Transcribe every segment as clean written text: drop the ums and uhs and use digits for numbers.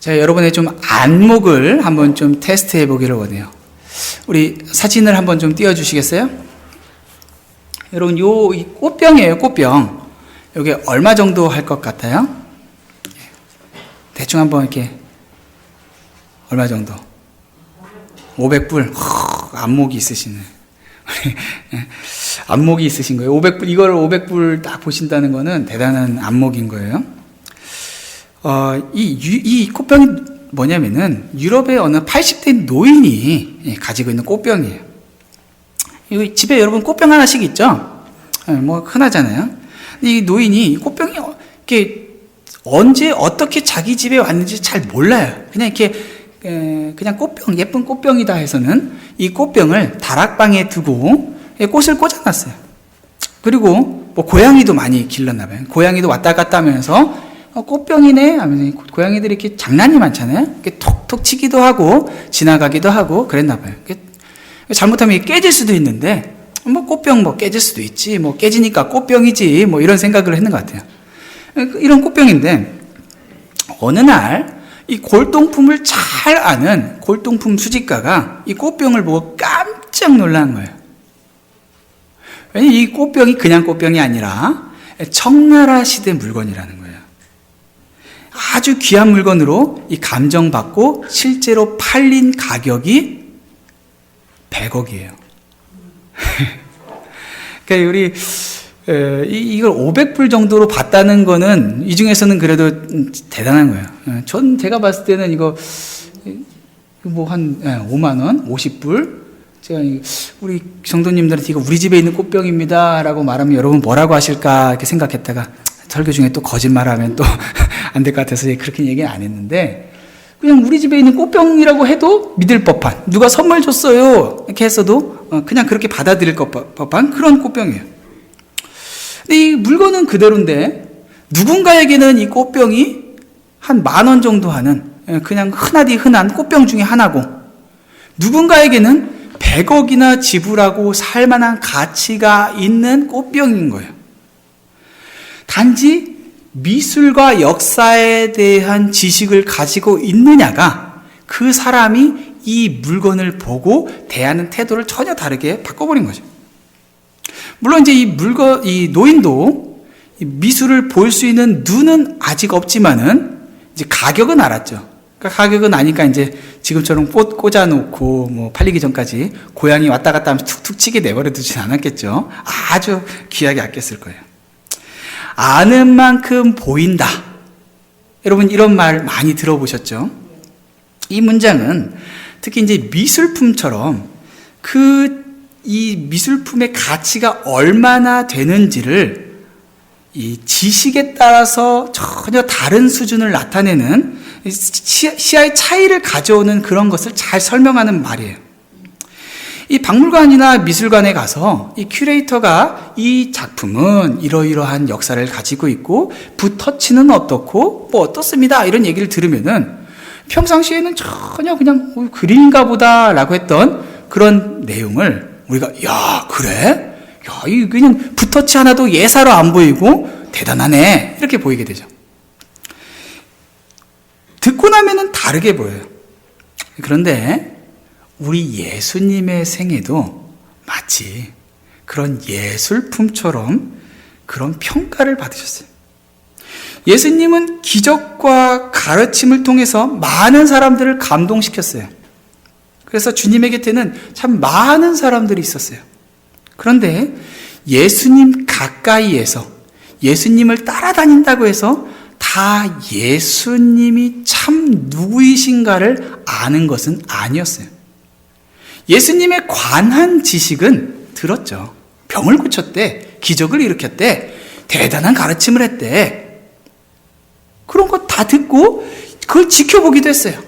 제가 여러분의 좀 안목을 한번 좀 테스트 해보기를 원해요. 우리 사진을 한번 좀 띄워주시겠어요? 여러분, 이 꽃병이에요, 꽃병. 이게 얼마 정도 할 것 같아요? 대충 한번 이렇게, 얼마 정도? 500불. 안목이 있으시네. 안목이 있으신 거예요. 500불, 이걸 500불 딱 보신다는 거는 대단한 안목인 거예요. 이 꽃병이 뭐냐면은 유럽의 어느 80대 노인이 가지고 있는 꽃병이에요. 이 집에 여러분 꽃병 하나씩 있죠? 뭐 흔하잖아요. 이 노인이 이 꽃병이 이렇게 언제 어떻게 자기 집에 왔는지 잘 몰라요. 그냥 이렇게 그냥 꽃병, 예쁜 꽃병이다 해서는 이 꽃병을 다락방에 두고 꽃을 꽂아놨어요. 그리고 뭐 고양이도 많이 길렀나 봐요. 고양이도 왔다 갔다 하면서 꽃병이네 하면서 고양이들이 이렇게 장난이 많잖아요. 이렇게 톡톡 치기도 하고 지나가기도 하고 그랬나 봐요. 잘못하면 깨질 수도 있는데 뭐 꽃병 뭐 깨질 수도 있지, 뭐 깨지니까 꽃병이지, 뭐 이런 생각을 했는 것 같아요. 이런 꽃병인데 어느 날 이 골동품을 잘 아는 골동품 수집가가 이 꽃병을 보고 깜짝 놀란 거예요. 왜냐면 이 꽃병이 그냥 꽃병이 아니라 청나라 시대 물건이라는 거예요. 아주 귀한 물건으로 이 감정받고 실제로 팔린 가격이 100억이에요. 그러니까 우리 이걸 500불 정도로 봤다는 거는 이 중에서는 그래도 대단한 거예요. 제가 봤을 때는 이거 뭐 한 5만 원, 50불. 제가 우리 성도님들한테 이거 우리 집에 있는 꽃병입니다라고 말하면 여러분 뭐라고 하실까 이렇게 생각했다가 설교 중에 또 거짓말하면 또 안 될 것 같아서 그렇게 얘기는 안 했는데 그냥 우리 집에 있는 꽃병이라고 해도 믿을 법한, 누가 선물 줬어요 이렇게 했어도 그냥 그렇게 받아들일 법한 그런 꽃병이에요. 근데 이 물건은 그대로인데 누군가에게는 이 꽃병이 한 10,000원 정도 하는 그냥 흔하디 흔한 꽃병 중에 하나고, 누군가에게는 100억이나 지불하고 살만한 가치가 있는 꽃병인 거예요. 단지 미술과 역사에 대한 지식을 가지고 있느냐가 그 사람이 이 물건을 보고 대하는 태도를 전혀 다르게 바꿔버린 거죠. 물론 이제 이 노인도 미술을 볼 수 있는 눈은 아직 없지만은 이제 가격은 알았죠. 그러니까 가격은 아니까 이제 지금처럼 꽃 꽂아놓고 뭐 팔리기 전까지 고양이 왔다 갔다 하면서 툭툭 치게 내버려 두진 않았겠죠. 아주 귀하게 아꼈을 거예요. 아는 만큼 보인다. 여러분 이런 말 많이 들어보셨죠? 이 문장은 특히 이제 미술품처럼 이 미술품의 가치가 얼마나 되는지를 이 지식에 따라서 전혀 다른 수준을 나타내는 시야의 차이를 가져오는 그런 것을 잘 설명하는 말이에요. 이 박물관이나 미술관에 가서 이 큐레이터가 이 작품은 이러이러한 역사를 가지고 있고 붓터치는 어떻고 뭐 어떻습니다 이런 얘기를 들으면은 평상시에는 전혀 그냥 그림인가 보다 라고 했던 그런 내용을 우리가 야 그래? 야 이 그냥 붓터치 하나도 예사로 안 보이고 대단하네 이렇게 보이게 되죠. 듣고 나면은 다르게 보여요. 그런데 우리 예수님의 생애도 마치 그런 예술품처럼 그런 평가를 받으셨어요. 예수님은 기적과 가르침을 통해서 많은 사람들을 감동시켰어요. 그래서 주님의 곁에는 참 많은 사람들이 있었어요. 그런데 예수님 가까이에서 예수님을 따라다닌다고 해서 다 예수님이 참 누구이신가를 아는 것은 아니었어요. 예수님에 관한 지식은 들었죠. 병을 고쳤대, 기적을 일으켰대, 대단한 가르침을 했대. 그런 거 다 듣고 그걸 지켜보기도 했어요.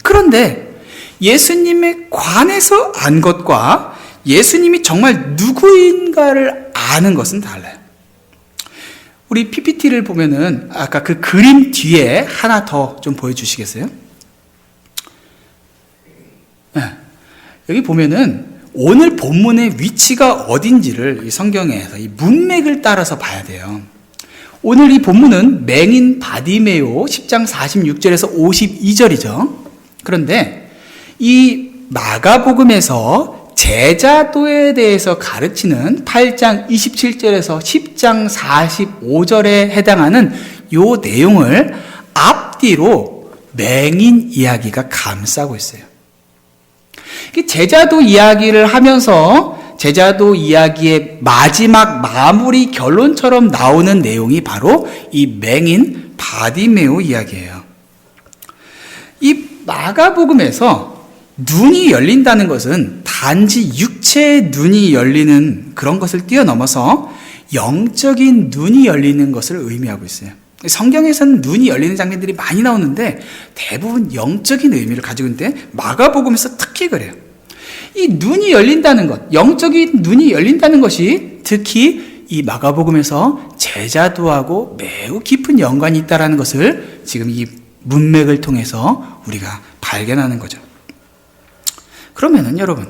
그런데 예수님에 관해서 안 것과 예수님이 정말 누구인가를 아는 것은 달라요. 우리 PPT를 보면은 아까 그 그림 뒤에 하나 더 좀 보여주시겠어요? 네. 여기 보면은 오늘 본문의 위치가 어딘지를 이 성경에서 이 문맥을 따라서 봐야 돼요. 오늘 이 본문은 맹인 바디메오 10장 46절에서 52절이죠. 그런데 이 마가복음에서 제자도에 대해서 가르치는 8장 27절에서 10장 45절에 해당하는 요 내용을 앞뒤로 맹인 이야기가 감싸고 있어요. 제자도 이야기를 하면서 제자도 이야기의 마지막 마무리 결론처럼 나오는 내용이 바로 이 맹인 바디메오 이야기예요. 이 마가복음에서 눈이 열린다는 것은 단지 육체의 눈이 열리는 그런 것을 뛰어넘어서 영적인 눈이 열리는 것을 의미하고 있어요. 성경에서는 눈이 열리는 장면들이 많이 나오는데 대부분 영적인 의미를 가지고 있는데 마가복음에서 특히 그래요. 이 눈이 열린다는 것, 영적인 눈이 열린다는 것이 특히 이 마가복음에서 제자도하고 매우 깊은 연관이 있다는 것을 지금 이 문맥을 통해서 우리가 발견하는 거죠. 그러면은 여러분,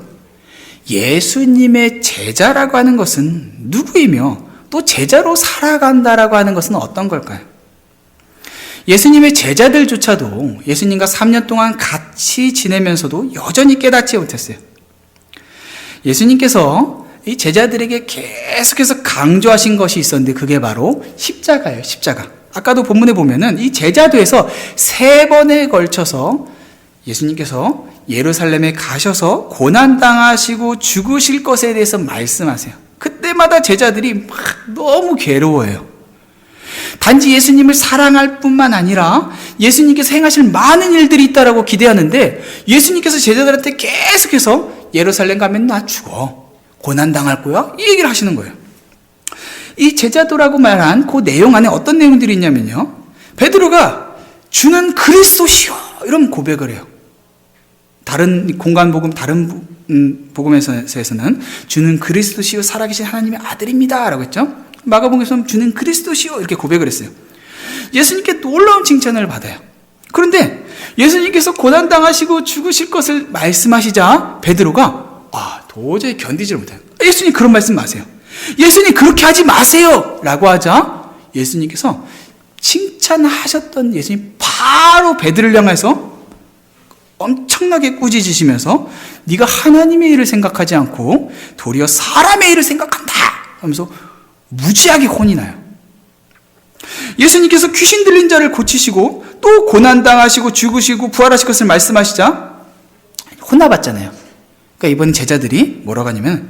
예수님의 제자라고 하는 것은 누구이며 또 제자로 살아간다라고 하는 것은 어떤 걸까요? 예수님의 제자들조차도 예수님과 3년 동안 같이 지내면서도 여전히 깨닫지 못했어요. 예수님께서 이 제자들에게 계속해서 강조하신 것이 있었는데 그게 바로 십자가예요. 십자가. 아까도 본문에 보면은 이 제자도에서 3번에 걸쳐서 예수님께서 예루살렘에 가셔서 고난당하시고 죽으실 것에 대해서 말씀하세요. 그때마다 제자들이 막 너무 괴로워해요. 단지 예수님을 사랑할 뿐만 아니라 예수님께서 행하실 많은 일들이 있다라고 기대하는데 예수님께서 제자들한테 계속해서 예루살렘 가면 나 죽어. 고난당할 거야? 이 얘기를 하시는 거예요. 이 제자도라고 말한 그 내용 안에 어떤 내용들이 있냐면요. 베드로가 주는 그리스도시요. 이런 고백을 해요. 다른 공간복음, 다른 복음에서는 주는 그리스도시요 살아계신 하나님의 아들입니다. 라고 했죠. 마가복음에서는 주는 그리스도시요 이렇게 고백을 했어요. 예수님께 놀라운 칭찬을 받아요. 그런데 예수님께서 고난당하시고 죽으실 것을 말씀하시자 베드로가 도저히 견디질 못해요. 예수님 그런 말씀 마세요. 예수님 그렇게 하지 마세요 라고 하자 예수님께서 칭찬하셨던 예수님 바로 베드로를 향해서 엄청나게 꾸짖으시면서 네가 하나님의 일을 생각하지 않고 도리어 사람의 일을 생각한다 하면서 무지하게 혼이 나요. 예수님께서 귀신 들린 자를 고치시고 또 고난당하시고 죽으시고 부활하실 것을 말씀하시자 혼나봤잖아요. 그러니까 이번 제자들이 뭐라고 하냐면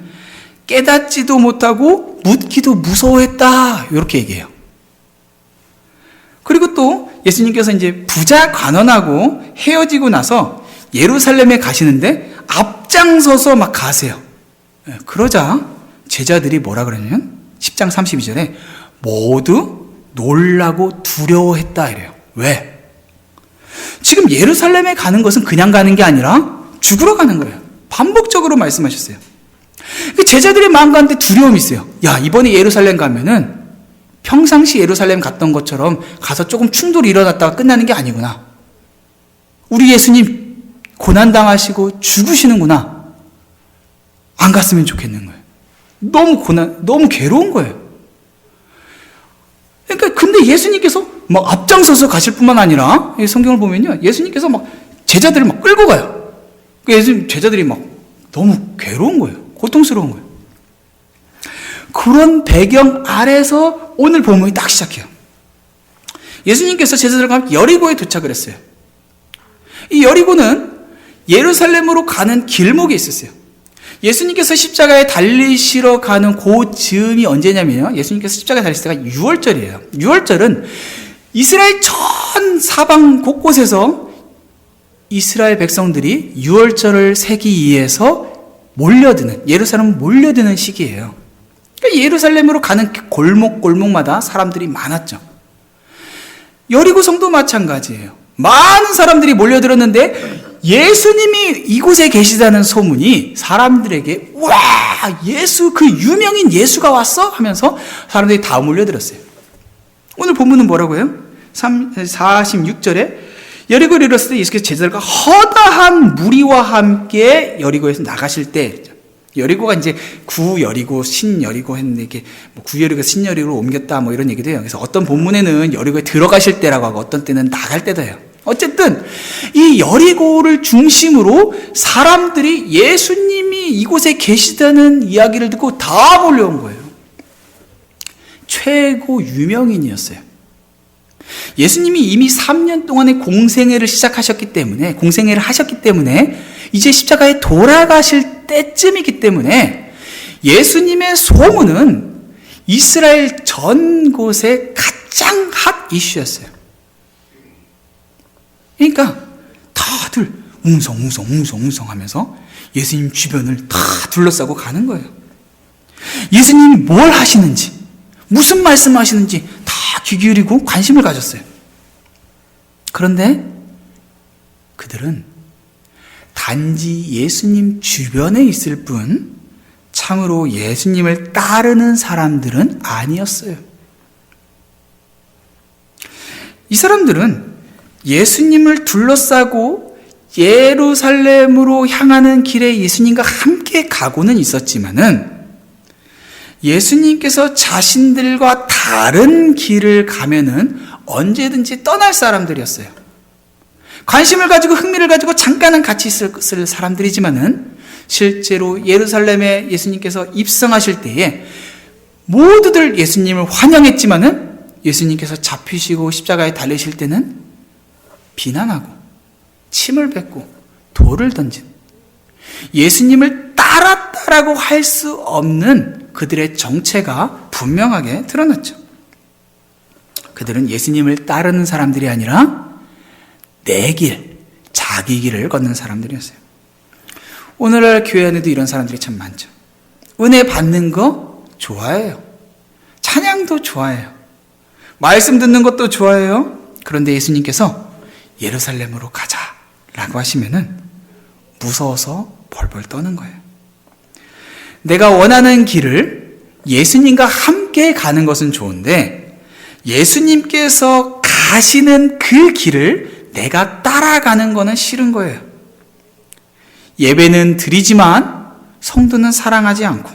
깨닫지도 못하고 묻기도 무서워했다 이렇게 얘기해요. 그리고 또 예수님께서 이제 부자 관원하고 헤어지고 나서 예루살렘에 가시는데 앞장서서 막 가세요. 그러자 제자들이 뭐라 그러냐면 10장 32절에 모두 놀라고 두려워했다 이래요. 왜? 지금 예루살렘에 가는 것은 그냥 가는 게 아니라 죽으러 가는 거예요. 반복적으로 말씀하셨어요. 제자들의 마음 가운데 두려움이 있어요. 야, 이번에 예루살렘 가면은 평상시 예루살렘 갔던 것처럼 가서 조금 충돌이 일어났다가 끝나는 게 아니구나. 우리 예수님 고난당하시고 죽으시는구나. 안 갔으면 좋겠는 거예요. 너무 괴로운 거예요. 그러니까 근데 예수님께서 막 앞장서서 가실 뿐만 아니라 성경을 보면요. 예수님께서 막 제자들을 막 끌고 가요. 예수님 제자들이 막 너무 괴로운 거예요. 고통스러운 거예요. 그런 배경 아래서 오늘 본문이 딱 시작해요. 예수님께서 제자들과 함께 여리고에 도착을 했어요. 이 여리고는 예루살렘으로 가는 길목에 있었어요. 예수님께서 십자가에 달리시러 가는 그 즈음이 언제냐면요. 예수님께서 십자가에 달리실 때가 6월절이에요. 6월절은 이스라엘 전 사방 곳곳에서 이스라엘 백성들이 6월절을 세기 위해서 몰려드는, 예루살렘 몰려드는 시기예요. 그러니까 예루살렘으로 가는 골목골목마다 사람들이 많았죠. 여리고성도 마찬가지예요. 많은 사람들이 몰려들었는데 예수님이 이곳에 계시다는 소문이 사람들에게 와, 예수, 그 유명인 예수가 왔어? 하면서 사람들이 다 몰려들었어요. 오늘 본문은 뭐라고 해요? 46절에 여리고에 이르렀을 때 예수께서 제자들과 허다한 무리와 함께 여리고에서 나가실 때 여리고가 이제 구여리고 신여리고 했는데 이게 뭐 구여리고 신여리고로 옮겼다 뭐 이런 얘기도 해요. 그래서 어떤 본문에는 여리고에 들어가실 때라고 하고 어떤 때는 나갈 때도 해요. 어쨌든 이 여리고를 중심으로 사람들이 예수님이 이곳에 계시다는 이야기를 듣고 다 몰려온 거예요. 최고 유명인이었어요. 예수님이 이미 3년 동안의 공생애를 하셨기 때문에 이제 십자가에 돌아가실 때쯤이기 때문에 예수님의 소문은 이스라엘 전 곳의 가장 핫 이슈였어요. 그러니까 다들 웅성웅성 하면서 예수님 주변을 다 둘러싸고 가는 거예요. 예수님이 뭘 하시는지, 무슨 말씀하시는지 다 귀 기울이고 관심을 가졌어요. 그런데 그들은 단지 예수님 주변에 있을 뿐 참으로 예수님을 따르는 사람들은 아니었어요. 이 사람들은 예수님을 둘러싸고 예루살렘으로 향하는 길에 예수님과 함께 가고는 있었지만은 예수님께서 자신들과 다른 길을 가면은 언제든지 떠날 사람들이었어요. 관심을 가지고 흥미를 가지고 잠깐은 같이 있을 사람들이지만은 실제로 예루살렘에 예수님께서 입성하실 때에 모두들 예수님을 환영했지만은 예수님께서 잡히시고 십자가에 달리실 때는 비난하고 침을 뱉고 돌을 던진 예수님을 따랐다라고 할 수 없는 그들의 정체가 분명하게 드러났죠. 그들은 예수님을 따르는 사람들이 아니라 내 길, 자기 길을 걷는 사람들이었어요. 오늘날 교회 안에도 이런 사람들이 참 많죠. 은혜 받는 거 좋아해요. 찬양도 좋아해요. 말씀 듣는 것도 좋아해요. 그런데 예수님께서 예루살렘으로 가자라고 하시면은 무서워서 벌벌 떠는 거예요. 내가 원하는 길을 예수님과 함께 가는 것은 좋은데 예수님께서 가시는 그 길을 내가 따라가는 것은 싫은 거예요. 예배는 드리지만 성도는 사랑하지 않고,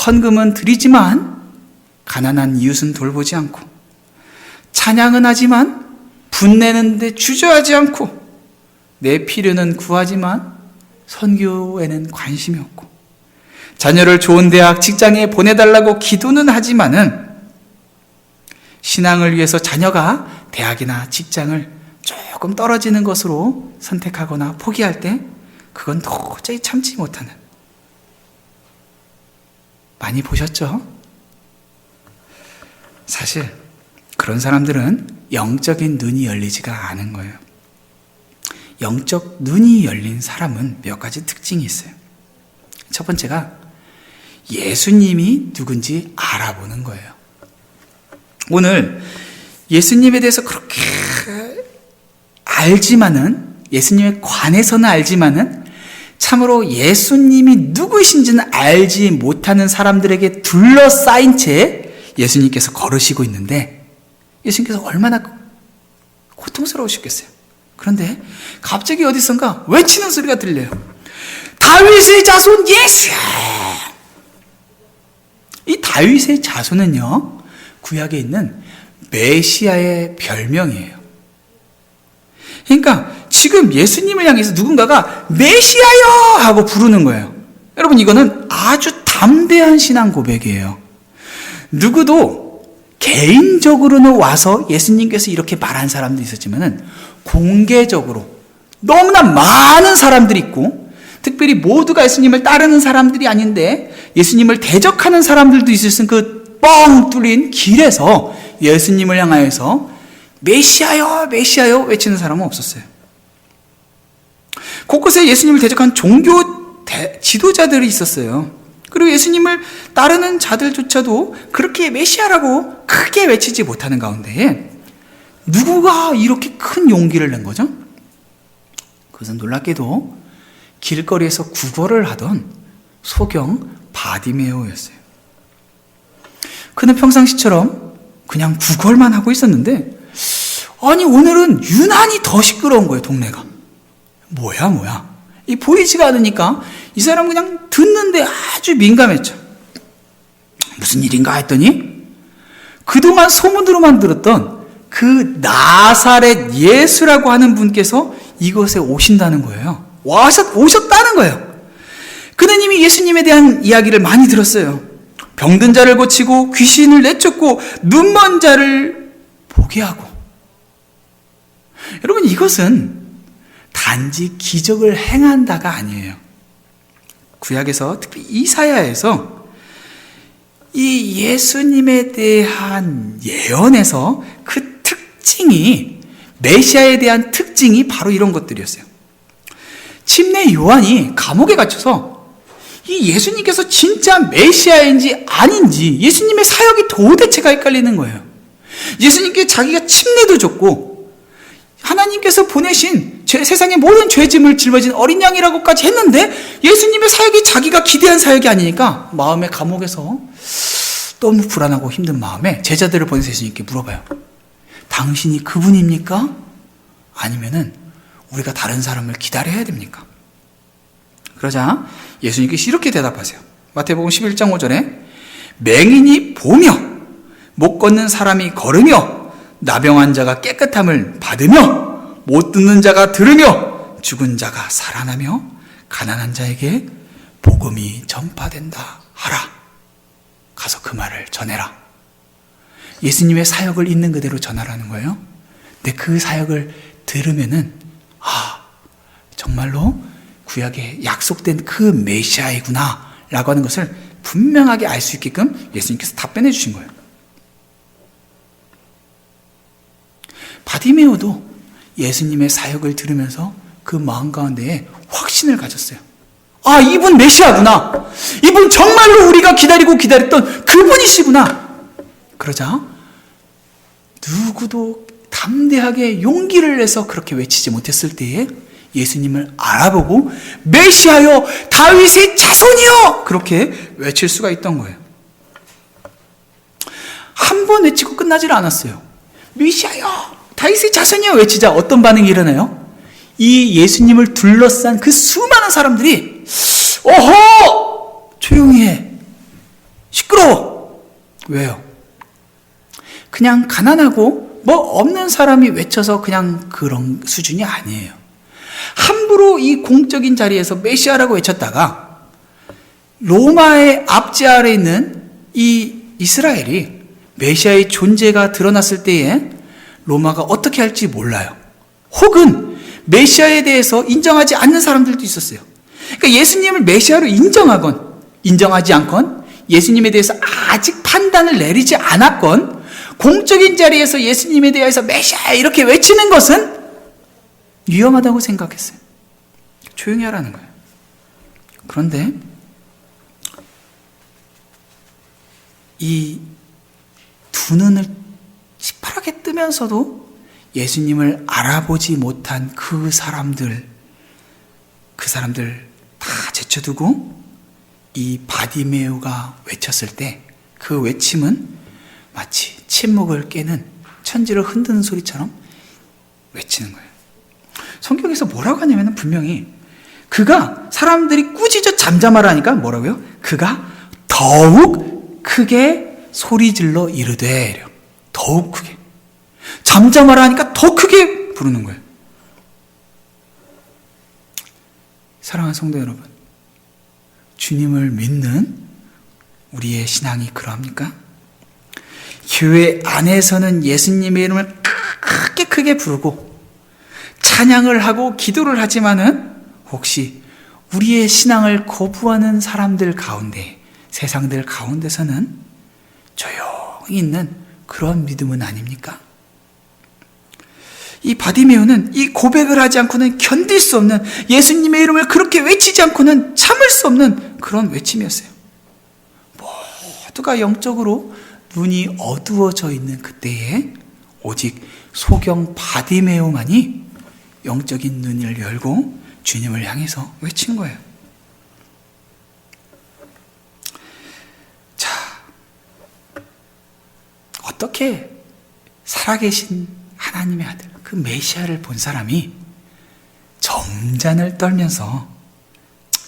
헌금은 드리지만 가난한 이웃은 돌보지 않고, 찬양은 하지만 분내는데 주저하지 않고, 내 필요는 구하지만 선교에는 관심이 없고, 자녀를 좋은 대학, 직장에 보내달라고 기도는 하지만은 신앙을 위해서 자녀가 대학이나 직장을 조금 떨어지는 것으로 선택하거나 포기할 때 그건 도저히 참지 못하는, 많이 보셨죠? 사실 그런 사람들은 영적인 눈이 열리지가 않은 거예요. 영적 눈이 열린 사람은 몇 가지 특징이 있어요. 첫 번째가 예수님이 누군지 알아보는 거예요. 오늘 예수님에 대해서 그렇게 알지만은, 예수님에 관해서는 알지만은 참으로 예수님이 누구신지는 알지 못하는 사람들에게 둘러싸인 채 예수님께서 걸으시고 있는데 예수님께서 얼마나 고통스러우셨겠어요. 그런데 갑자기 어디선가 외치는 소리가 들려요. 다윗의 자손 예수! 이 다윗의 자손은요, 구약에 있는 메시아의 별명이에요. 그러니까 지금 예수님을 향해서 누군가가 메시아여! 하고 부르는 거예요. 여러분, 이거는 아주 담대한 신앙 고백이에요. 누구도 개인적으로는 와서 예수님께서 이렇게 말한 사람도 있었지만은 공개적으로 너무나 많은 사람들이 있고, 특별히 모두가 예수님을 따르는 사람들이 아닌데 예수님을 대적하는 사람들도 있었은 그 뻥 뚫린 길에서 예수님을 향하여서 메시아요, 메시아요 외치는 사람은 없었어요. 곳곳에 예수님을 대적한 종교 지도자들이 있었어요. 그리고 예수님을 따르는 자들조차도 그렇게 메시아라고 크게 외치지 못하는 가운데에 누구가 이렇게 큰 용기를 낸 거죠? 그것은 놀랍게도 길거리에서 구걸을 하던 소경 바디메오였어요. 그는 평상시처럼 그냥 구걸만 하고 있었는데, 아니 오늘은 유난히 더 시끄러운 거예요. 동네가 뭐야 이 보이지가 않으니까 이 사람은 그냥 듣는데 아주 민감했죠. 무슨 일인가 했더니 그동안 소문으로만 들었던 그 나사렛 예수라고 하는 분께서 이곳에 오신다는 거예요. 오셨다는 거예요. 그는 이미 예수님에 대한 이야기를 많이 들었어요. 병든 자를 고치고 귀신을 내쫓고 눈먼 자를 보게 하고. 여러분, 이것은 단지 기적을 행한다가 아니에요. 구약에서 특히 이사야에서 이 예수님에 대한 예언에서 그 특징이, 메시아에 대한 특징이 바로 이런 것들이었어요. 침례 요한이 감옥에 갇혀서 이 예수님께서 진짜 메시아인지 아닌지 예수님의 사역이 도대체가 헷갈리는 거예요. 예수님께 자기가 침례도 줬고 하나님께서 보내신 세상의 모든 죄짐을 짊어진 어린 양이라고까지 했는데 예수님의 사역이 자기가 기대한 사역이 아니니까 마음의 감옥에서 너무 불안하고 힘든 마음에 제자들을 보내서 예수님께 물어봐요. 당신이 그분입니까? 아니면은 우리가 다른 사람을 기다려야 됩니까? 그러자 예수님께서 이렇게 대답하세요. 마태복음 11장 5절에 맹인이 보며 못 걷는 사람이 걸으며 나병한 자가 깨끗함을 받으며 못 듣는 자가 들으며 죽은 자가 살아나며 가난한 자에게 복음이 전파된다 하라. 가서 그 말을 전해라. 예수님의 사역을 있는 그대로 전하라는 거예요. 근데 그 사역을 들으면은 정말로 구약에 약속된 그 메시아이구나 라고 하는 것을 분명하게 알 수 있게끔 예수님께서 답변해 주신 거예요. 바디메오도 예수님의 사역을 들으면서 그 마음 가운데에 확신을 가졌어요. 이분 메시아구나. 이분 정말로 우리가 기다렸던 그분이시구나. 그러자 누구도 담대하게 용기를 내서 그렇게 외치지 못했을 때에 예수님을 알아보고 메시아여 다윗의 자손이여 그렇게 외칠 수가 있던 거예요. 한 번 외치고 끝나질 않았어요. 메시아여 다윗의 자손이여 외치자 어떤 반응이 일어나요? 이 예수님을 둘러싼 그 수많은 사람들이 어허 조용히 해 시끄러워. 왜요? 그냥 가난하고 뭐 없는 사람이 외쳐서 그냥 그런 수준이 아니에요. 함부로 이 공적인 자리에서 메시아라고 외쳤다가 로마의 압제 아래 있는 이 이스라엘이 메시아의 존재가 드러났을 때에 로마가 어떻게 할지 몰라요. 혹은 메시아에 대해서 인정하지 않는 사람들도 있었어요. 그러니까 예수님을 메시아로 인정하건 인정하지 않건 예수님에 대해서 아직 판단을 내리지 않았건 공적인 자리에서 예수님에 대해서 메시아 이렇게 외치는 것은 위험하다고 생각했어요. 조용히 하라는 거예요. 그런데 이 두 눈을 시퍼렇게 뜨면서도 예수님을 알아보지 못한 그 사람들 다 제쳐두고 이 바디메오가 외쳤을 때 그 외침은 마치 침묵을 깨는 천지를 흔드는 소리처럼 외치는 거예요. 성경에서 뭐라고 하냐면 분명히 그가 사람들이 꾸짖어 잠잠하라 하니까 뭐라고요? 그가 더욱 크게 소리질러 이르되 이래요. 더욱 크게. 잠잠하라 하니까 더 크게 부르는 거예요. 사랑하는 성도 여러분, 주님을 믿는 우리의 신앙이 그러합니까? 교회 안에서는 예수님의 이름을 크게 부르고 찬양을 하고 기도를 하지만은 혹시 우리의 신앙을 거부하는 사람들 가운데, 세상들 가운데서는 조용히 있는 그런 믿음은 아닙니까? 이 바디메오는 이 고백을 하지 않고는 견딜 수 없는, 예수님의 이름을 그렇게 외치지 않고는 참을 수 없는 그런 외침이었어요. 모두가 영적으로 눈이 어두워져 있는 그때에 오직 소경 바디메오만이 영적인 눈을 열고 주님을 향해서 외친 거예요. 자, 어떻게 살아계신 하나님의 아들, 그 메시아를 본 사람이 점잔을 떨면서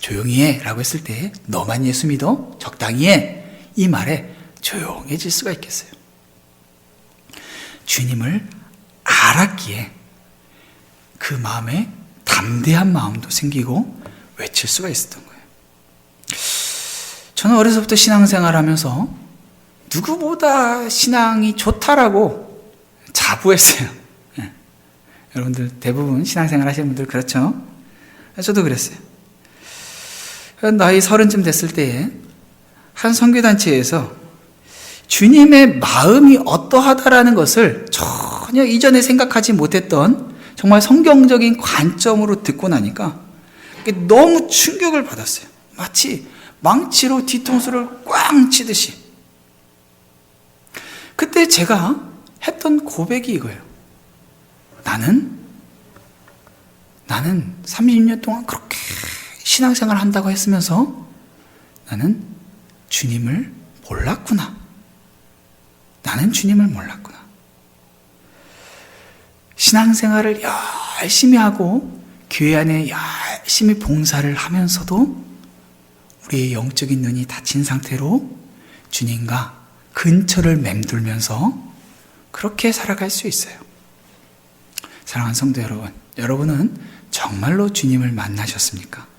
조용히 해 라고 했을 때 너만 예수 믿어? 적당히 해. 이 말에 조용해질 수가 있겠어요. 주님을 알았기에 그 마음에 담대한 마음도 생기고 외칠 수가 있었던 거예요. 저는 어려서부터 신앙생활 하면서 누구보다 신앙이 좋다라고 자부했어요. 네. 여러분들 대부분 신앙생활 하시는 분들 그렇죠? 저도 그랬어요. 나이 30쯤 됐을 때에 한 선교단체에서 주님의 마음이 어떠하다라는 것을 전혀 이전에 생각하지 못했던 정말 성경적인 관점으로 듣고 나니까 너무 충격을 받았어요. 마치 망치로 뒤통수를 꽝 치듯이. 그때 제가 했던 고백이 이거예요. 나는 30년 동안 그렇게 신앙생활 한다고 했으면서 나는 주님을 몰랐구나. 나는 주님을 몰랐구나. 신앙생활을 열심히 하고 교회 안에 열심히 봉사를 하면서도 우리의 영적인 눈이 닫힌 상태로 주님과 근처를 맴돌면서 그렇게 살아갈 수 있어요. 사랑하는 성도 여러분, 여러분은 정말로 주님을 만나셨습니까?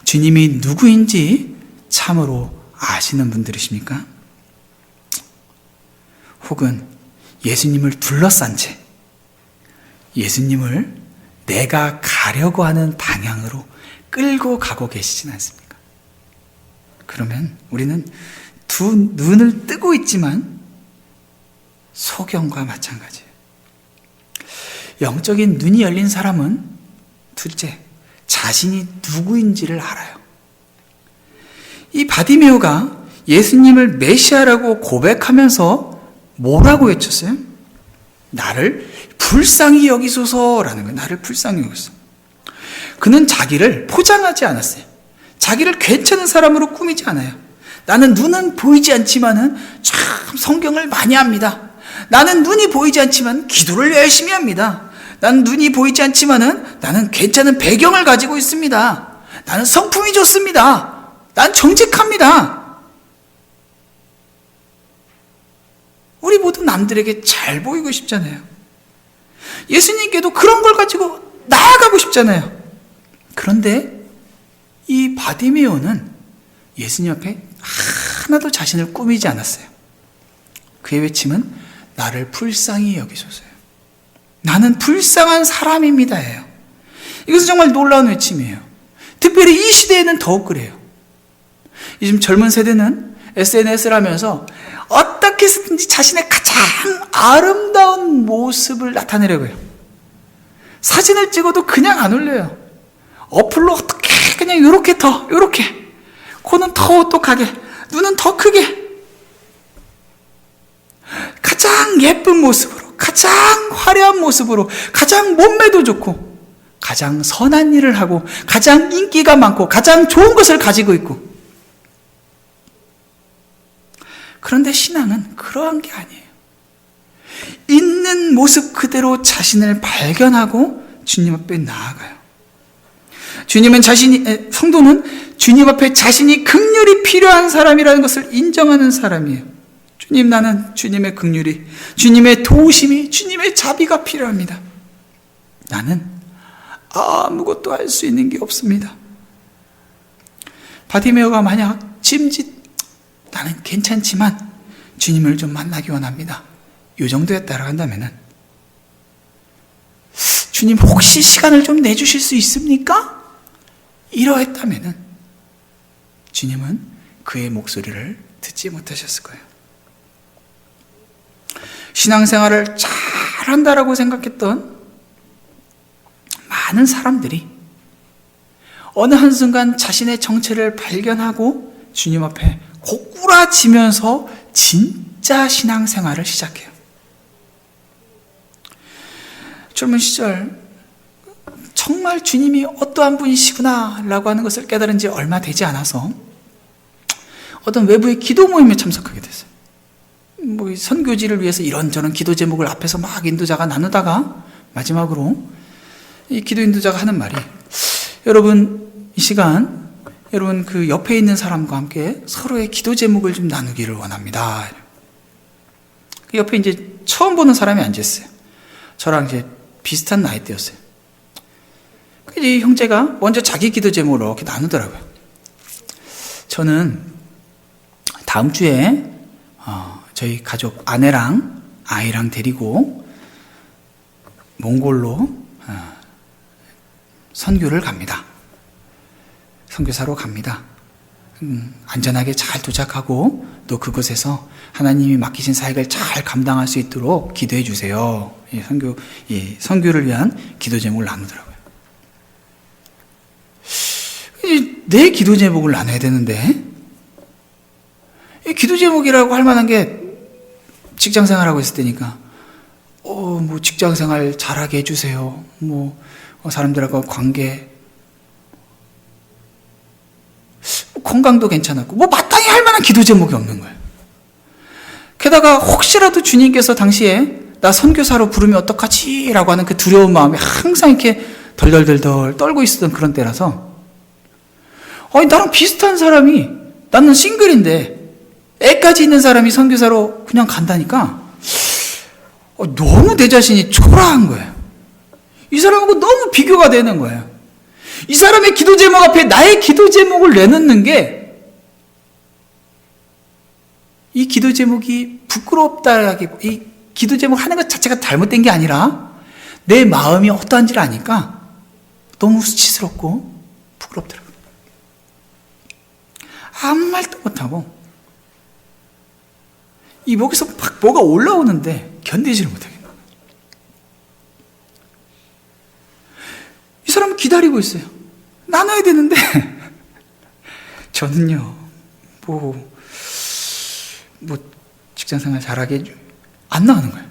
주님이 누구인지 참으로 아시는 분들이십니까? 혹은 예수님을 둘러싼 채 예수님을 내가 가려고 하는 방향으로 끌고 가고 계시진 않습니까? 그러면 우리는 두 눈을 뜨고 있지만 소경과 마찬가지예요. 영적인 눈이 열린 사람은 둘째, 자신이 누구인지를 알아요. 이 바디메오가 예수님을 메시아라고 고백하면서 뭐라고 외쳤어요? 나를 불쌍히 여기소서라는 거예요. 나를 불쌍히 여기소서. 그는 자기를 포장하지 않았어요. 자기를 괜찮은 사람으로 꾸미지 않아요. 나는 눈은 보이지 않지만은 참 성경을 많이 합니다. 나는 눈이 보이지 않지만 기도를 열심히 합니다. 나는 눈이 보이지 않지만은 나는 괜찮은 배경을 가지고 있습니다. 나는 성품이 좋습니다. 난 정직합니다. 우리 모두 남들에게 잘 보이고 싶잖아요. 예수님께도 그런 걸 가지고 나아가고 싶잖아요. 그런데 이 바디메오는 예수님 앞에 하나도 자신을 꾸미지 않았어요. 그의 외침은 나를 불쌍히 여기소서요. 나는 불쌍한 사람입니다예요. 이것은 정말 놀라운 외침이에요. 특별히 이 시대에는 더욱 그래요. 요즘 젊은 세대는 SNS를 하면서 어떻게 해서든지 자신의 가장 아름다운 모습을 나타내려고 해요. 사진을 찍어도 그냥 안 올려요. 어플로 어떻게 그냥 요렇게 코는 더 오똑하게, 눈은 더 크게, 가장 예쁜 모습으로, 가장 화려한 모습으로, 가장 몸매도 좋고, 가장 선한 일을 하고, 가장 인기가 많고, 가장 좋은 것을 가지고 있고. 그런데 신앙은 그러한 게 아니에요. 있는 모습 그대로 자신을 발견하고 주님 앞에 나아가요. 성도는 주님 앞에 자신이 긍휼이 필요한 사람이라는 것을 인정하는 사람이에요. 주님, 나는 주님의 긍휼이, 주님의 도우심이, 주님의 자비가 필요합니다. 나는 아무것도 할 수 있는 게 없습니다. 바디메오가 만약 나는 괜찮지만 주님을 좀 만나기 원합니다. 이 정도였다고 한다면은, 주님 혹시 시간을 좀 내주실 수 있습니까? 이러했다면은 주님은 그의 목소리를 듣지 못하셨을 거예요. 신앙생활을 잘한다라고 생각했던 많은 사람들이 어느 한순간 자신의 정체를 발견하고 주님 앞에 고꾸라지면서 진짜 신앙생활을 시작해요. 젊은 시절 정말 주님이 어떠한 분이시구나 라고 하는 것을 깨달은 지 얼마 되지 않아서 어떤 외부의 기도 모임에 참석하게 됐어요. 선교지를 위해서 이런저런 기도 제목을 앞에서 막 인도자가 나누다가 마지막으로 이 기도 인도자가 하는 말이, 여러분 이 시간 여러분 그 옆에 있는 사람과 함께 서로의 기도 제목을 좀 나누기를 원합니다. 그 옆에 이제 처음 보는 사람이 앉았어요. 저랑 이제 비슷한 나이대였어요. 이 형제가 먼저 자기 기도 제목을 이렇게 나누더라고요. 저는 다음 주에 저희 가족 아내랑 아이랑 데리고 몽골로 선교를 갑니다. 선교사로 갑니다. 안전하게 잘 도착하고 또 그곳에서 하나님이 맡기신 사역을 잘 감당할 수 있도록 기도해 주세요. 선교를 위한 기도 제목을 나누더라고요. 내 기도 제목을 나눠야 되는데 이 기도 제목이라고 할 만한 게 직장 생활하고 있을 때니까 뭐 직장 생활 잘하게 해주세요. 사람들하고 관계, 건강도 괜찮았고 마땅히 할 만한 기도 제목이 없는 거예요. 게다가 혹시라도 주님께서 당시에 나 선교사로 부르면 어떡하지? 라고 하는 그 두려운 마음이 항상 이렇게 덜덜덜덜 떨고 있었던 그런 때라서 나랑 비슷한 사람이, 나는 싱글인데 애까지 있는 사람이 선교사로 그냥 간다니까 너무 내 자신이 초라한 거예요. 이 사람하고 너무 비교가 되는 거예요. 이 사람의 기도 제목 앞에 나의 기도 제목을 내놓는 게 이 기도 제목이 이 기도 제목 하는 것 자체가 잘못된 게 아니라 내 마음이 어떠한지를 아니까 너무 수치스럽고 부끄럽더라고요. 아무 말도 못하고 이 목에서 막 뭐가 올라오는데 견디지를 못하겠는 거예요. 이 사람은 기다리고 있어요. 나눠야 되는데 저는요 직장생활 잘하게 안 나오는 거예요.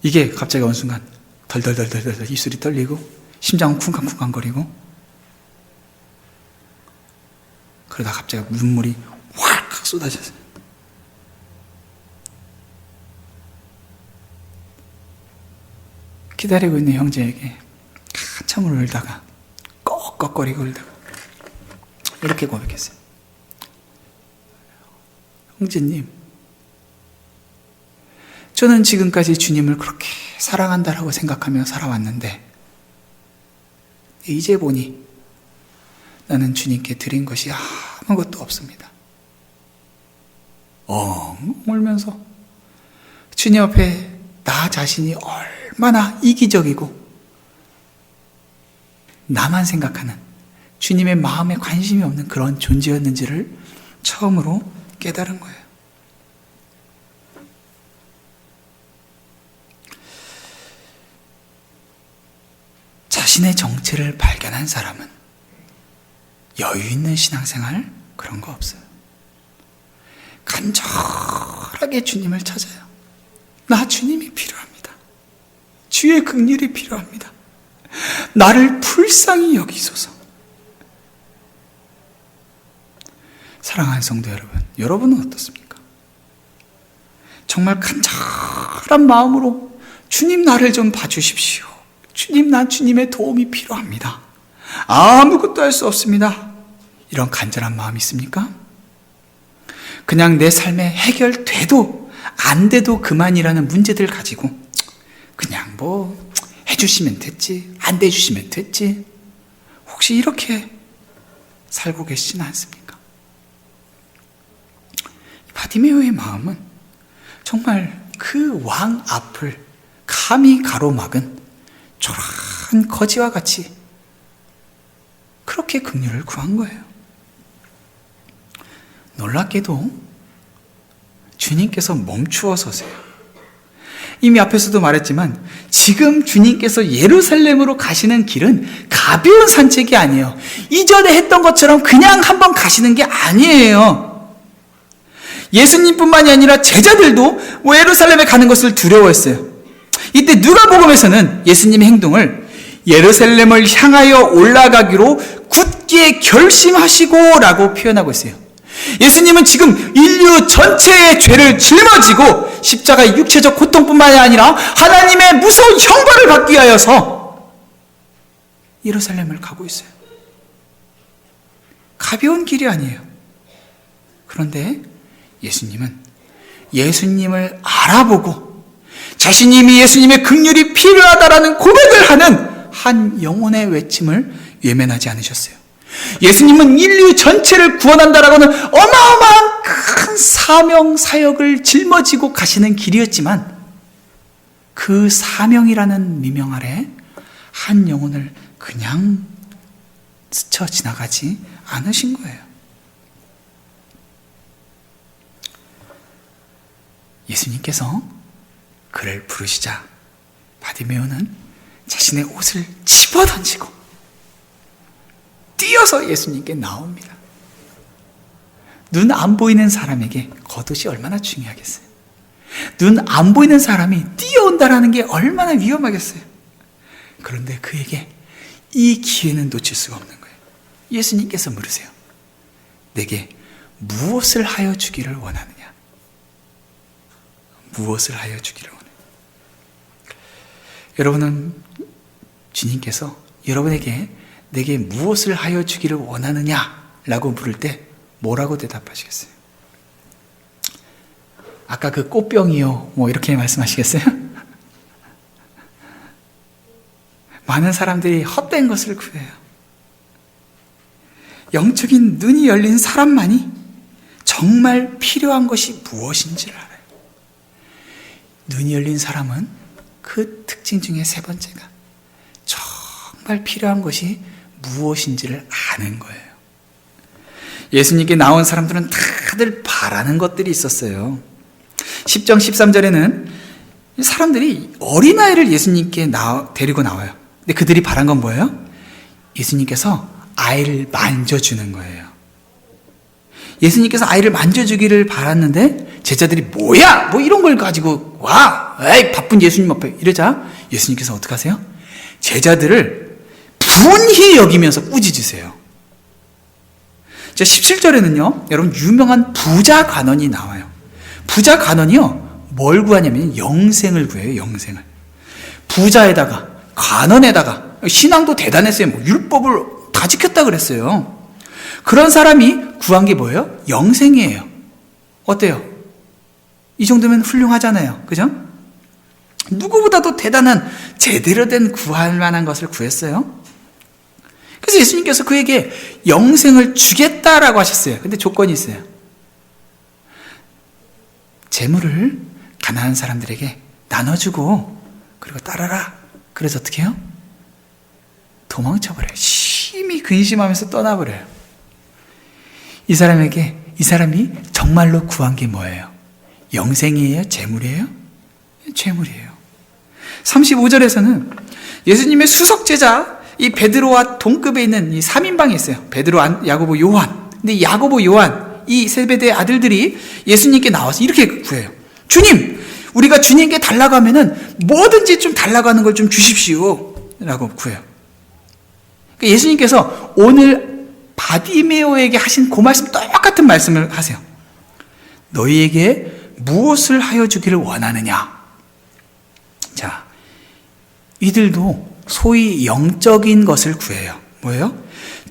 이게 갑자기 어느 순간 덜덜덜덜 입술이 떨리고 심장은 쿵쾅쿵쾅거리고 그러다 갑자기 눈물이 확 쏟아졌어요. 기다리고 있는 형제에게 한참을 울다가 꺽꺽거리고 울다가 이렇게 고백했어요. 형제님, 저는 지금까지 주님을 그렇게 사랑한다라고 생각하며 살아왔는데 이제 보니 나는 주님께 드린 것이 아무것도 없습니다. 울면서 주님 앞에 나 자신이 얼마나 이기적이고 나만 생각하는 주님의 마음에 관심이 없는 그런 존재였는지를 처음으로 깨달은 거예요. 자신의 정체를 발견한 사람은 여유 있는 신앙생활 그런 거 없어요. 간절하게 주님을 찾아요. 나 주님이 필요합니다. 주의 긍휼이 필요합니다. 나를 불쌍히 여기소서. 사랑하는 성도 여러분, 여러분은 어떻습니까? 정말 간절한 마음으로 주님 나를 좀 봐주십시오. 주님, 난 주님의 도움이 필요합니다. 아무것도 할 수 없습니다. 이런 간절한 마음이 있습니까? 그냥 내 삶에 해결돼도 안 돼도 그만이라는 문제들 가지고 그냥 해주시면 됐지, 안 돼주시면 됐지, 혹시 이렇게 살고 계시진 않습니까? 바디메오의 마음은 정말 그 왕 앞을 감히 가로막은 초라한 거지와 같이 그렇게 긍휼을 구한 거예요. 놀랍게도 주님께서 멈추어 서세요. 이미 앞에서도 말했지만 지금 주님께서 예루살렘으로 가시는 길은 가벼운 산책이 아니에요. 이전에 했던 것처럼 그냥 한번 가시는 게 아니에요. 예수님뿐만이 아니라 제자들도 예루살렘에 가는 것을 두려워했어요. 이때 누가복음에서는 예수님의 행동을 예루살렘을 향하여 올라가기로 굳게 결심하시고 라고 표현하고 있어요. 예수님은 지금 인류 전체의 죄를 짊어지고 십자가의 육체적 고통뿐만이 아니라 하나님의 무서운 형벌을 받기 위하여서 예루살렘을 가고 있어요. 가벼운 길이 아니에요. 그런데 예수님은 예수님을 알아보고 자신이 예수님의 긍휼이 필요하다라는 고백을 하는 한 영혼의 외침을 외면하지 않으셨어요. 예수님은 인류 전체를 구원한다라고는 어마어마한 큰 사명 사역을 짊어지고 가시는 길이었지만 그 사명이라는 미명 아래 한 영혼을 그냥 스쳐 지나가지 않으신 거예요. 예수님께서 그를 부르시자 바디메오는 자신의 옷을 집어던지고 뛰어서 예수님께 나옵니다. 눈 안 보이는 사람에게 겉옷이 얼마나 중요하겠어요. 눈 안 보이는 사람이 뛰어온다는 게 얼마나 위험하겠어요. 그런데 그에게 이 기회는 놓칠 수가 없는 거예요. 예수님께서 물으세요. 내게 무엇을 하여 주기를 원하느냐? 무엇을 하여 주기를 원해요? 여러분은 주님께서 여러분에게 내게 무엇을 하여 주기를 원하느냐? 라고 물을 때 뭐라고 대답하시겠어요? 아까 그 꽃병이요 뭐 이렇게 말씀하시겠어요? 많은 사람들이 헛된 것을 구해요. 영적인 눈이 열린 사람만이 정말 필요한 것이 무엇인지를 알아요. 눈이 열린 사람은 그 특징 중에 세 번째가 정말 필요한 것이 무엇인지를 아는 거예요. 예수님께 나온 사람들은 다들 바라는 것들이 있었어요. 10장 13절에는 사람들이 어린아이를 예수님께 데리고 나와요. 근데 그들이 바란 건 뭐예요? 예수님께서 아이를 만져주는 거예요. 예수님께서 아이를 만져주기를 바랐는데 제자들이 뭐야? 뭐 이런 걸 가지고 와! 에이 바쁜 예수님 앞에 이러자 예수님께서 어떻게 하세요? 제자들을 분히 여기면서 꾸짖으세요. 자, 17절에는요 여러분 유명한 부자 간원이 나와요. 부자 간원이요 뭘 구하냐면 영생을 구해요. 영생을. 부자에다가 간원에다가 신앙도 대단했어요. 뭐 율법을 다 지켰다 그랬어요. 그런 사람이 구한 게 뭐예요? 영생이에요. 어때요? 이 정도면 훌륭하잖아요. 그죠? 누구보다도 대단한 제대로 된 구할 만한 것을 구했어요. 그래서 예수님께서 그에게 영생을 주겠다라고 하셨어요. 근데 조건이 있어요. 재물을 가난한 사람들에게 나눠주고 그리고 따라라. 그래서 어떻게 해요? 도망쳐버려요. 심히 근심하면서 떠나버려요. 이 사람이 정말로 구한 게 뭐예요? 영생이에요? 재물이에요? 재물이에요. 35절에서는 예수님의 수석제자 이 베드로와 동급에 있는 이 3인방이 있어요. 베드로, 야고보, 요한. 근데 야고보, 요한 이 세베대의 아들들이 예수님께 나와서 이렇게 구해요. 주님, 우리가 주님께 달라고 하면은 뭐든지 좀 달라고 하는 걸 좀 주십시오. 라고 구해요. 그러니까 예수님께서 오늘 바디메오에게 하신 그 말씀 똑같은 말씀을 하세요. 너희에게 무엇을 하여 주기를 원하느냐? 자, 이들도 소위 영적인 것을 구해요. 뭐예요?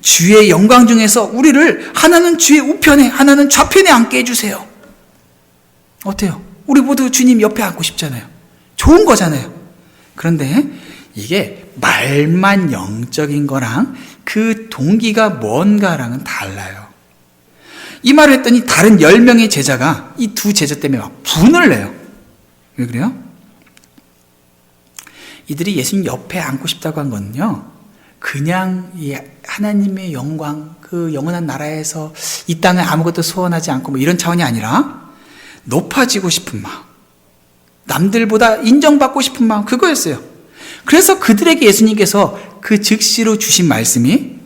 주의 영광 중에서 우리를 하나는 주의 우편에 하나는 좌편에 앉게 해주세요. 어때요? 우리 모두 주님 옆에 앉고 싶잖아요. 좋은 거잖아요. 그런데 이게 말만 영적인 거랑 그 동기가 뭔가랑은 달라요. 이 말을 했더니 다른 10명의 제자가 이 두 제자 때문에 막 분을 내요. 왜 그래요? 이들이 예수님 옆에 앉고 싶다고 한 거는요, 그냥 이 하나님의 영광, 그 영원한 나라에서 이 땅에 아무것도 소원하지 않고 뭐 이런 차원이 아니라 높아지고 싶은 마음, 남들보다 인정받고 싶은 마음, 그거였어요. 그래서 그들에게 예수님께서 그 즉시로 주신 말씀이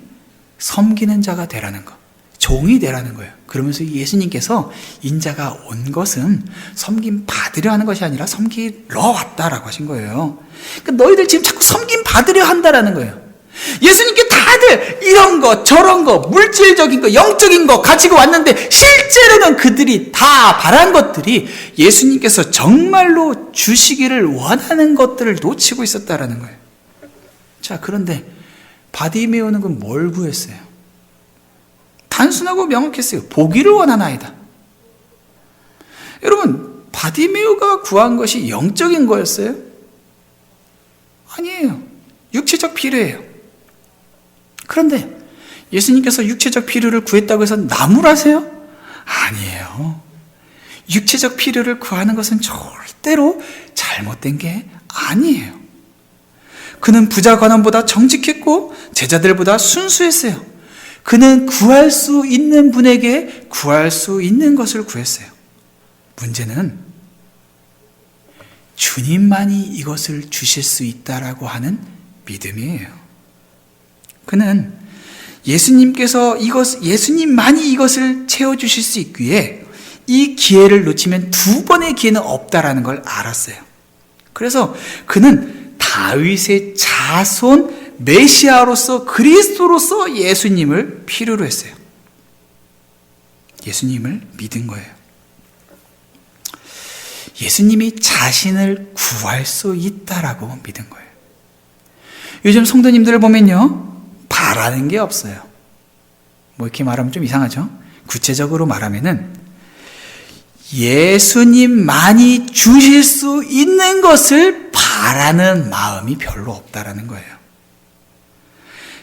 섬기는 자가 되라는 거, 종이 되라는 거예요. 그러면서 예수님께서 인자가 온 것은 섬김 받으려 하는 것이 아니라 섬기러 왔다라고 하신 거예요. 그러니까 너희들 지금 자꾸 섬김 받으려 한다라는 거예요. 예수님께 다들 이런 거 저런 거 물질적인 거 영적인 거 가지고 왔는데 실제로는 그들이 다 바란 것들이 예수님께서 정말로 주시기를 원하는 것들을 놓치고 있었다라는 거예요. 자, 그런데 바디메오는 뭘 구했어요? 단순하고 명확했어요. 보기를 원하나이다. 여러분, 바디메오가 구한 것이 영적인 거였어요? 아니에요. 육체적 필요예요. 그런데 예수님께서 육체적 필요를 구했다고 해서 나무라세요? 아니에요. 육체적 필요를 구하는 것은 절대로 잘못된 게 아니에요. 그는 부자 관원보다 정직했고 제자들보다 순수했어요. 그는 구할 수 있는 분에게 구할 수 있는 것을 구했어요. 문제는 주님만이 이것을 주실 수 있다라고 하는 믿음이에요. 그는 예수님만이 이것을 채워주실 수 있기에 이 기회를 놓치면 두 번의 기회는 없다라는 걸 알았어요. 그래서 그는 다윗의 자손 메시아로서 그리스도로서 예수님을 필요로 했어요. 예수님을 믿은 거예요. 예수님이 자신을 구할 수 있다라고 믿은 거예요. 요즘 성도님들을 보면요, 바라는 게 없어요. 뭐 이렇게 말하면 좀 이상하죠? 구체적으로 말하면은 예수님만이 주실 수 있는 것을 바라는 마음이 별로 없다라는 거예요.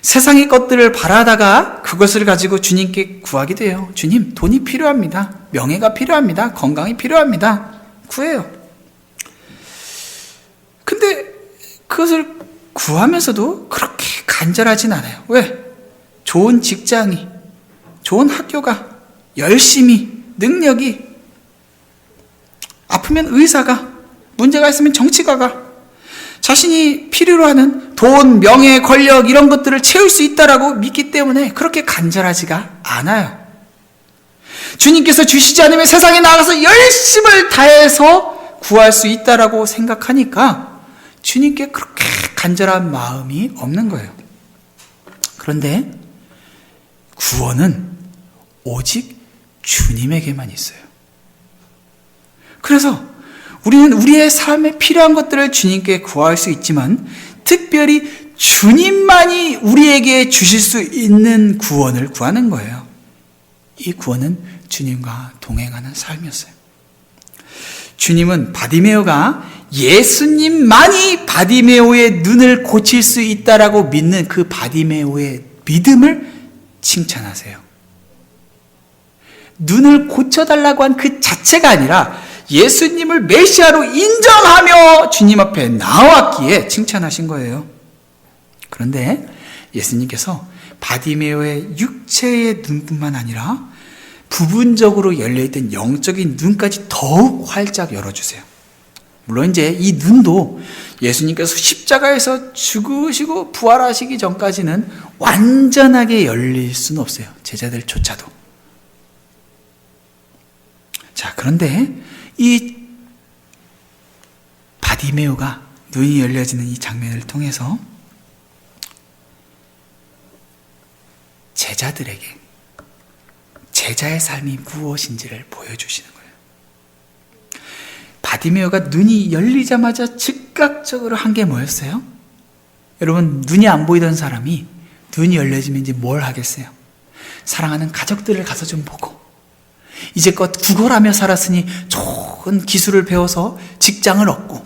세상의 것들을 바라다가 그것을 가지고 주님께 구하게 돼요. 주님, 돈이 필요합니다. 명예가 필요합니다. 건강이 필요합니다. 구해요. 근데 그것을 구하면서도 그렇게 간절하진 않아요. 왜? 좋은 직장이, 좋은 학교가, 열심히, 능력이, 아프면 의사가, 문제가 있으면 정치가가, 자신이 필요로 하는 돈, 명예, 권력 이런 것들을 채울 수 있다라고 믿기 때문에 그렇게 간절하지가 않아요. 주님께서 주시지 않으면 세상에 나가서 열심을 다해서 구할 수 있다라고 생각하니까 주님께 그렇게 간절한 마음이 없는 거예요. 그런데 구원은 오직 주님에게만 있어요. 그래서 우리는 우리의 삶에 필요한 것들을 주님께 구할 수 있지만 특별히 주님만이 우리에게 주실 수 있는 구원을 구하는 거예요. 이 구원은 주님과 동행하는 삶이었어요. 주님은 바디메오가 예수님만이 바디메오의 눈을 고칠 수 있다라고 믿는 그 바디메오의 믿음을 칭찬하세요. 눈을 고쳐달라고 한 그 자체가 아니라 예수님을 메시아로 인정하며 주님 앞에 나왔기에 칭찬하신 거예요. 그런데 예수님께서 바디메오의 육체의 눈뿐만 아니라 부분적으로 열려있던 영적인 눈까지 더욱 활짝 열어주세요. 물론 이제 이 눈도 예수님께서 십자가에서 죽으시고 부활하시기 전까지는 완전하게 열릴 수는 없어요. 제자들조차도. 자, 그런데 이 바디메오가 눈이 열려지는 이 장면을 통해서 제자들에게 제자의 삶이 무엇인지를 보여주시는 거예요. 바디메오가 눈이 열리자마자 즉각적으로 한 게 뭐였어요? 여러분, 눈이 안 보이던 사람이 눈이 열려지면 이제 뭘 하겠어요? 사랑하는 가족들을 가서 좀 보고, 이제껏 구걸하며 살았으니 좋은 기술을 배워서 직장을 얻고,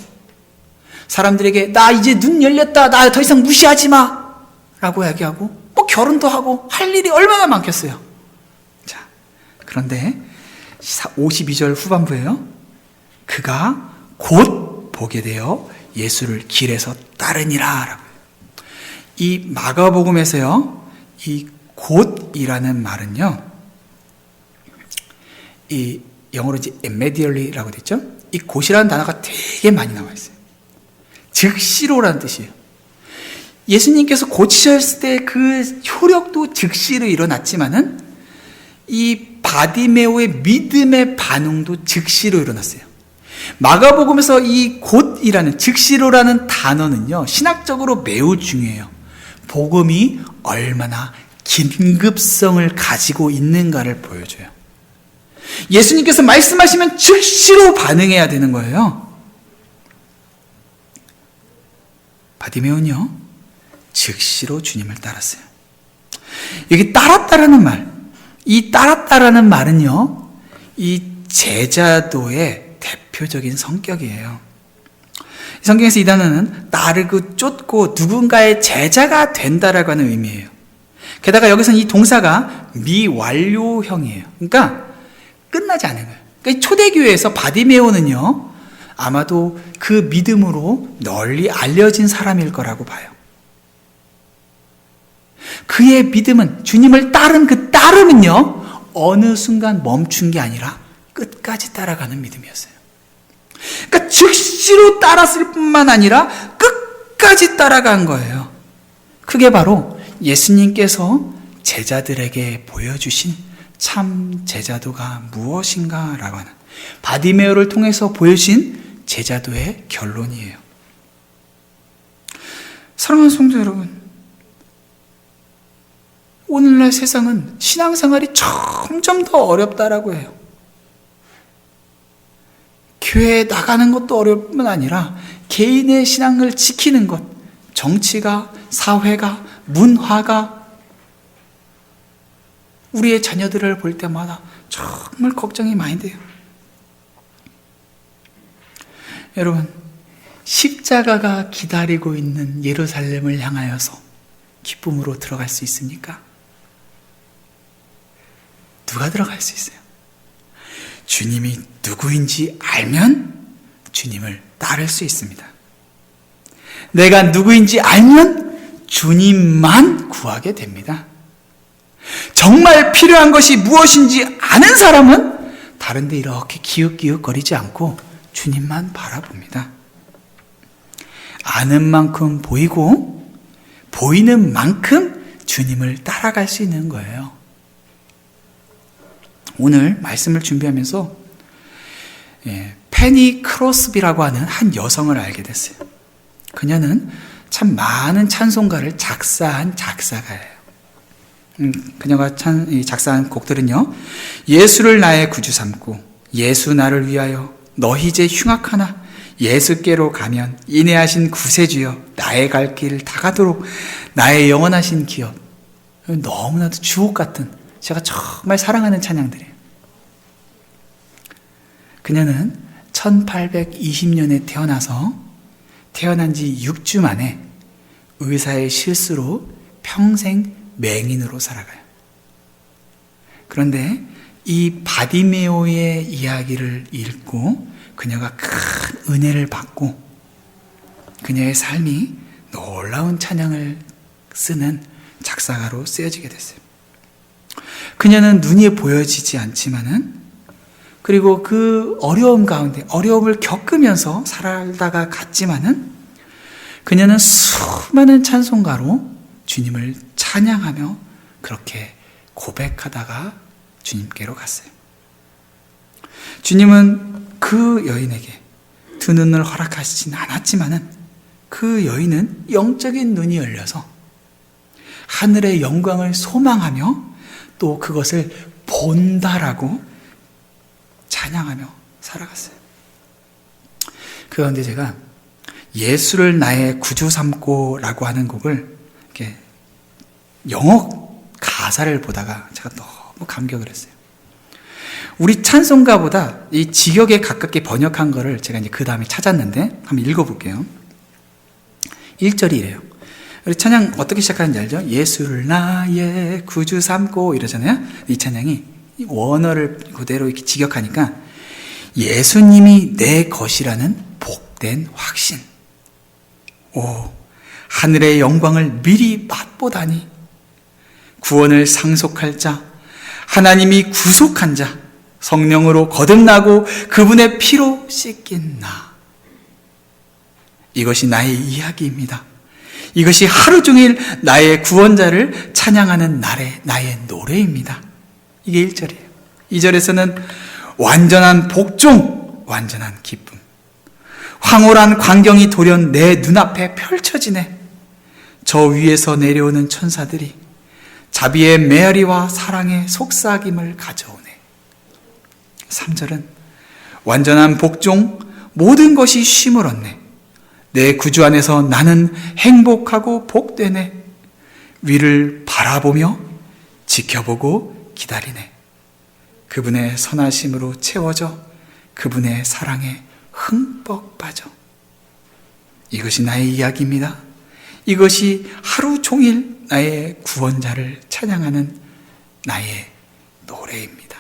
사람들에게 나 이제 눈 열렸다, 나 더 이상 무시하지 마 라고 이야기하고, 뭐 결혼도 하고 할 일이 얼마나 많겠어요. 자, 그런데 52절 후반부에요. 그가 곧 보게 되어 예수를 길에서 따르니라 라고. 이 마가복음에서요, 이 곧이라는 말은요, 이 영어로 이제 immediately라고 됐죠. 이 곧이라는 단어가 되게 많이 나와 있어요. 즉시로라는 뜻이에요. 예수님께서 고치셨을 때 그 효력도 즉시로 일어났지만은 이 바디메오의 믿음의 반응도 즉시로 일어났어요. 마가복음에서 이 곧이라는 즉시로라는 단어는요, 신학적으로 매우 중요해요. 복음이 얼마나 긴급성을 가지고 있는가를 보여줘요. 예수님께서 말씀하시면 즉시로 반응해야 되는 거예요. 바디메오는요, 즉시로 주님을 따랐어요. 여기 따랐다라는 말, 이 따랐다라는 말은요, 이 제자도의 대표적인 성격이에요. 성경에서 이 단어는 따르고 쫓고 누군가의 제자가 된다라고 하는 의미예요. 게다가 여기서는 이 동사가 미완료형이에요. 그러니까 끝나지 않은 거예요. 그러니까 초대교회에서 바디메오는요, 아마도 그 믿음으로 널리 알려진 사람일 거라고 봐요. 그의 믿음은, 주님을 따른 그 따름은요, 어느 순간 멈춘 게 아니라 끝까지 따라가는 믿음이었어요. 그러니까 즉시로 따랐을 뿐만 아니라 끝까지 따라간 거예요. 그게 바로 예수님께서 제자들에게 보여주신 참 제자도가 무엇인가 라고 하는, 바디메오를 통해서 보여주신 제자도의 결론이에요. 사랑하는 성도 여러분, 오늘날 세상은 신앙생활이 점점 더 어렵다라고 해요. 교회에 나가는 것도 어려울 뿐만 아니라 개인의 신앙을 지키는 것, 정치가, 사회가, 문화가, 우리의 자녀들을 볼 때마다 정말 걱정이 많이 돼요. 여러분, 십자가가 기다리고 있는 예루살렘을 향하여서 기쁨으로 들어갈 수 있습니까? 누가 들어갈 수 있어요? 주님이 누구인지 알면 주님을 따를 수 있습니다. 내가 누구인지 알면 주님만 구하게 됩니다. 정말 필요한 것이 무엇인지 아는 사람은 다른 데 이렇게 기웃기웃거리지 않고 주님만 바라봅니다. 아는 만큼 보이고 보이는 만큼 주님을 따라갈 수 있는 거예요. 오늘 말씀을 준비하면서 페니 크로스비라고 하는 한 여성을 알게 됐어요. 그녀는 참 많은 찬송가를 작사한 작사가예요. 그녀가 작사한 곡들은요, 예수를 나의 구주 삼고, 예수 나를 위하여, 너희 제 흉악하나, 예수께로 가면, 인애하신 구세주여, 나의 갈 길 다 가도록, 나의 영원하신 기업. 너무나도 주옥 같은, 제가 정말 사랑하는 찬양들이에요. 그녀는 1820년에 태어나서 태어난 지 6주 만에 의사의 실수로 평생 맹인으로 살아가요. 그런데 이 바디메오의 이야기를 읽고 그녀가 큰 은혜를 받고 그녀의 삶이 놀라운 찬양을 쓰는 작사가로 쓰여지게 됐어요. 그녀는 눈이 보여지지 않지만은, 그리고 그 어려움 가운데 어려움을 겪으면서 살다가 갔지만은, 그녀는 수많은 찬송가로 주님을 찬양하며 그렇게 고백하다가 주님께로 갔어요. 주님은 그 여인에게 두 눈을 허락하시진 않았지만은, 그 여인은 영적인 눈이 열려서 하늘의 영광을 소망하며 또 그것을 본다라고 찬양하며 살아갔어요. 그 가운데 제가 예수를 나의 구주 삼고 라고 하는 곡을 이렇게 영어 가사를 보다가 제가 너무 감격을 했어요. 우리 찬송가보다 이 직역에 가깝게 번역한 거를 제가 이제 그 다음에 찾았는데 한번 읽어볼게요. 1절이 이래요. 우리 찬양 어떻게 시작하는지 알죠? 예수를 나의 구주 삼고 이러잖아요. 이 찬양이 원어를 그대로 이렇게 직역하니까 예수님이 내 것이라는 복된 확신. 오, 하늘의 영광을 미리 맛보다니. 구원을 상속할 자, 하나님이 구속한 자, 성령으로 거듭나고 그분의 피로 씻긴 나. 이것이 나의 이야기입니다. 이것이 하루 종일 나의 구원자를 찬양하는 나의 노래입니다. 이게 1절이에요. 2절에서는 완전한 복종, 완전한 기쁨. 황홀한 광경이 돌연 내 눈앞에 펼쳐지네. 저 위에서 내려오는 천사들이 자비의 메아리와 사랑의 속삭임을 가져오네. 3절은 완전한 복종, 모든 것이 쉼을 얻네. 내 구주 안에서 나는 행복하고 복되네. 위를 바라보며 지켜보고 기다리네. 그분의 선하심으로 채워져 그분의 사랑에 흠뻑 빠져. 이것이 나의 이야기입니다. 이것이 하루 종일 나의 구원자를 찬양하는 나의 노래입니다.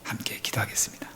함께 기도하겠습니다.